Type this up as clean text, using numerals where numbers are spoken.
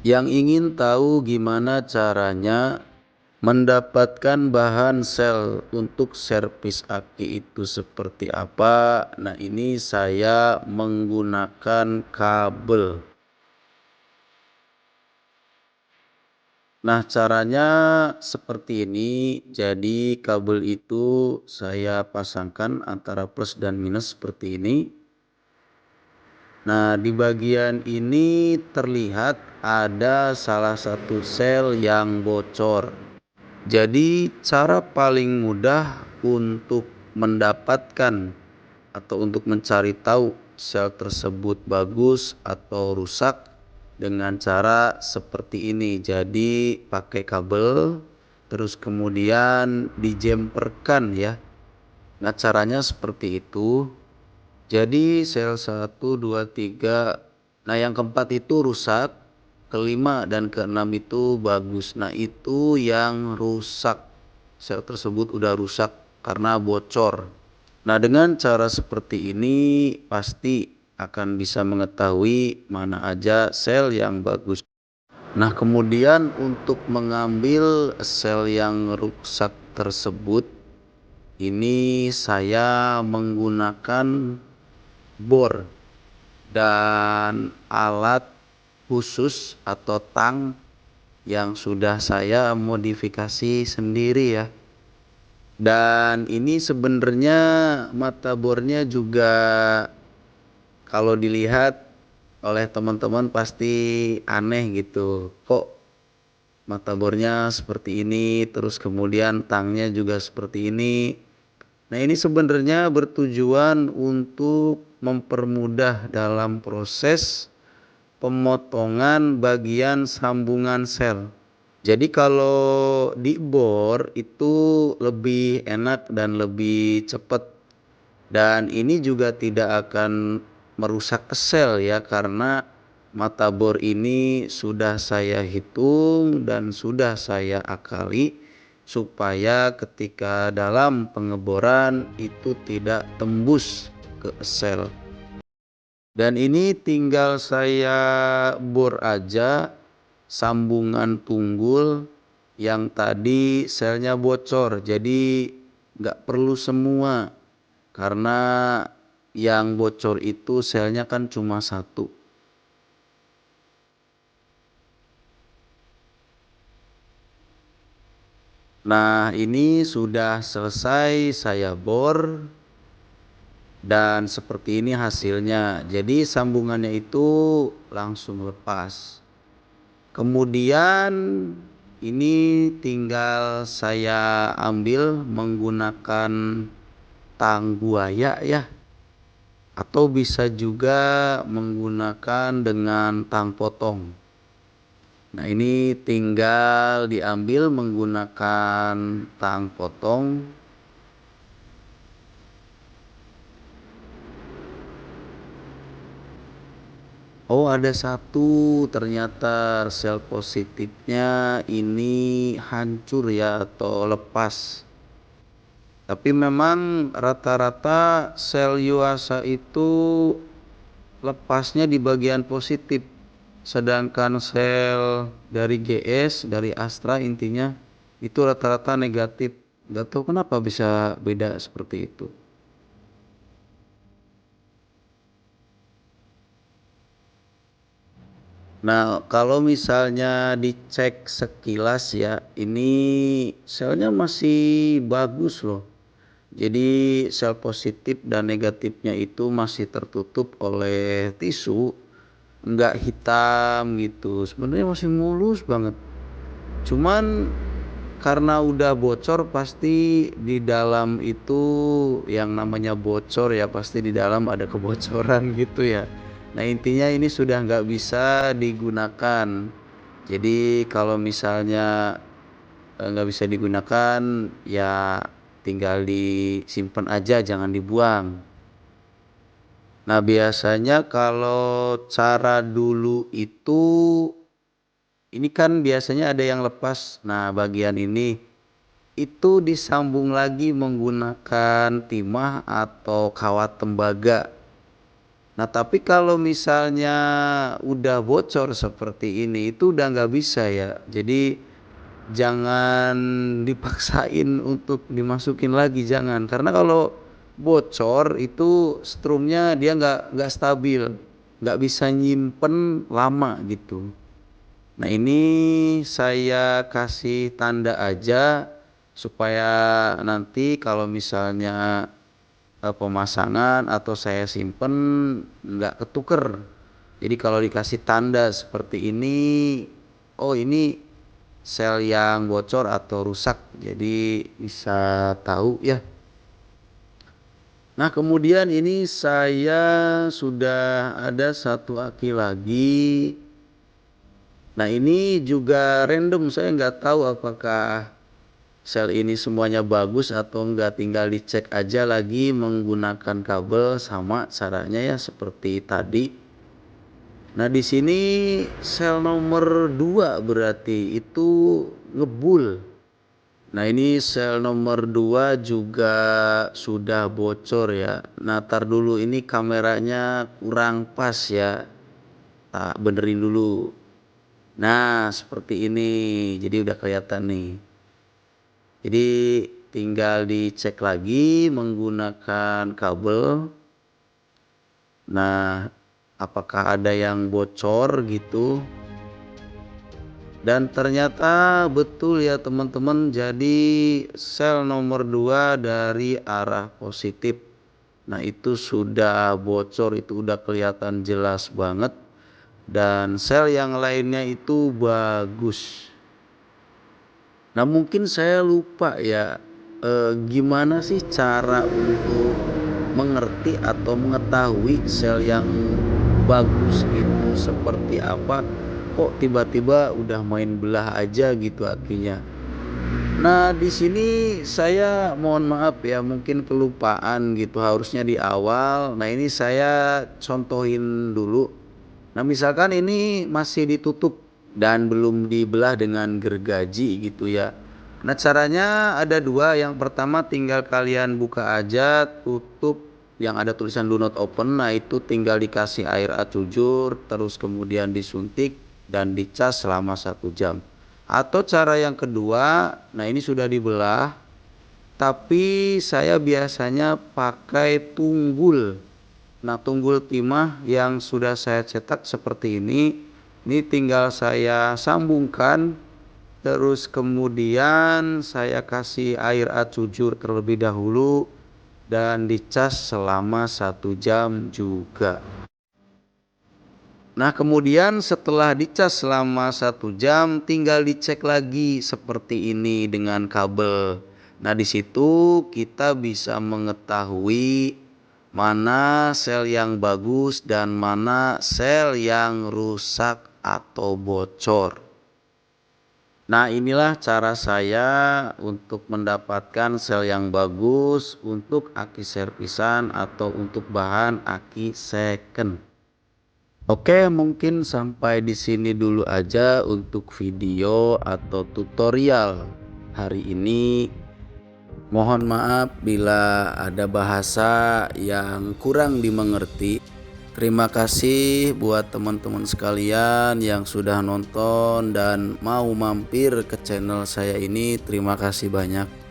Yang ingin tahu gimana caranya mendapatkan bahan sel untuk servis aki itu seperti apa? Nah, ini saya menggunakan kabel. Nah, caranya seperti ini. Jadi kabel itu saya pasangkan antara plus dan minus seperti ini. Nah, di bagian ini terlihat ada salah satu sel yang bocor. Jadi cara paling mudah untuk mendapatkan atau untuk mencari tahu sel tersebut bagus atau rusak dengan cara seperti ini. Jadi pakai kabel terus kemudian dijemperkan ya. Nah, caranya seperti itu. Jadi sel 1, 2, 3. Nah, yang keempat itu rusak, kelima dan keenam itu bagus. Nah, itu yang rusak. Sel tersebut udah rusak karena bocor. Nah, dengan cara seperti ini pasti akan bisa mengetahui mana aja sel yang bagus. Nah, kemudian untuk mengambil sel yang rusak tersebut, ini saya menggunakan bor dan alat khusus atau tang yang sudah saya modifikasi sendiri ya. Dan ini sebenarnya mata bornya juga kalau dilihat oleh teman-teman pasti aneh gitu. Kok mata bornya seperti ini, terus kemudian tangnya juga seperti ini. Nah, ini sebenarnya bertujuan untuk mempermudah dalam proses pemotongan bagian sambungan sel. Jadi kalau dibor itu lebih enak dan lebih cepat. Dan ini juga tidak akan merusak sel ya, karena mata bor ini sudah saya hitung dan sudah saya akali supaya ketika dalam pengeboran itu tidak tembus ke sel. Dan ini tinggal saya bor aja sambungan tunggul yang tadi selnya bocor. Jadi nggak perlu semua, karena yang bocor itu selnya kan cuma satu. Nah, ini sudah selesai saya bor dan seperti ini hasilnya. Jadi sambungannya itu langsung lepas. Kemudian ini tinggal saya ambil menggunakan tang buaya ya, atau bisa juga menggunakan dengan tang potong. Nah, ini tinggal diambil menggunakan tang potong. Oh, ada satu, ternyata sel positifnya ini hancur ya atau lepas. Tapi memang rata-rata sel Yuasa itu lepasnya di bagian positif. Sedangkan sel dari GS, dari Astra intinya itu rata-rata negatif. Gak tahu kenapa bisa beda seperti itu. Nah, kalau misalnya dicek sekilas ya, ini selnya masih bagus loh. Jadi sel positif dan negatifnya itu masih tertutup oleh tisu, nggak hitam gitu. Sebenarnya masih mulus banget. Cuman karena udah bocor pasti di dalam itu, yang namanya bocor ya pasti di dalam ada kebocoran gitu ya. Nah, intinya ini sudah nggak bisa digunakan. Jadi kalau misalnya nggak bisa digunakan ya tinggal disimpan aja, jangan dibuang. Nah, biasanya kalau cara dulu itu ini kan biasanya ada yang lepas. Nah, bagian ini itu disambung lagi menggunakan timah atau kawat tembaga. Nah, tapi kalau misalnya udah bocor seperti ini, itu udah nggak bisa ya. Jadi jangan dipaksain untuk dimasukin lagi, jangan. Karena kalau bocor itu strumnya dia nggak stabil, nggak bisa nyimpen lama gitu. Nah, ini saya kasih tanda aja supaya nanti kalau misalnya pemasangan atau saya simpen nggak ketuker. Jadi kalau dikasih tanda seperti ini, oh ini sel yang bocor atau rusak, jadi bisa tahu ya. Nah, kemudian ini saya sudah ada satu aki lagi. Nah, ini juga random, saya nggak tahu apakah sel ini semuanya bagus atau enggak, tinggal dicek aja lagi menggunakan kabel. Sama caranya ya seperti tadi. Nah, di sini sel nomor 2 berarti itu ngebul. Nah, ini sel nomor 2 juga sudah bocor ya. Nah, tar dulu, ini kameranya kurang pas ya. Tak benerin dulu. Nah, seperti ini. Jadi udah kelihatan nih. Jadi tinggal dicek lagi menggunakan kabel. Nah, apakah ada yang bocor gitu. Dan ternyata betul ya teman-teman, jadi sel nomor 2 dari arah positif. Nah, itu sudah bocor, itu udah kelihatan jelas banget. Dan sel yang lainnya itu bagus. Nah, mungkin saya lupa ya, gimana sih cara untuk mengerti atau mengetahui sel yang bagus itu seperti apa? Kok tiba-tiba udah main belah aja gitu akinya. Nah, di sini saya mohon maaf ya, mungkin kelupaan gitu, harusnya di awal. Nah, ini saya contohin dulu. Nah, misalkan ini masih ditutup dan belum dibelah dengan gergaji gitu ya. Nah, caranya ada dua. Yang pertama, tinggal kalian buka aja, tutup yang ada tulisan do not open. Nah, itu tinggal dikasih air acucur, terus kemudian disuntik dan dicas selama 1 jam. Atau cara yang kedua, nah ini sudah dibelah, tapi saya biasanya pakai tunggul. Nah, tunggul timah yang sudah saya cetak seperti ini tinggal saya sambungkan, terus kemudian saya kasih air acucur terlebih dahulu dan dicas selama 1 jam juga. Nah, kemudian setelah dicas selama 1 jam, tinggal dicek lagi seperti ini dengan kabel. Nah, di situ kita bisa mengetahui mana sel yang bagus dan mana sel yang rusak atau bocor. Nah, inilah cara saya untuk mendapatkan sel yang bagus untuk aki servisan atau untuk bahan aki second. Oke, mungkin sampai di sini dulu aja untuk video atau tutorial hari ini. Mohon maaf bila ada bahasa yang kurang dimengerti. Terima kasih buat teman-teman sekalian yang sudah nonton dan mau mampir ke channel saya ini. Terima kasih banyak.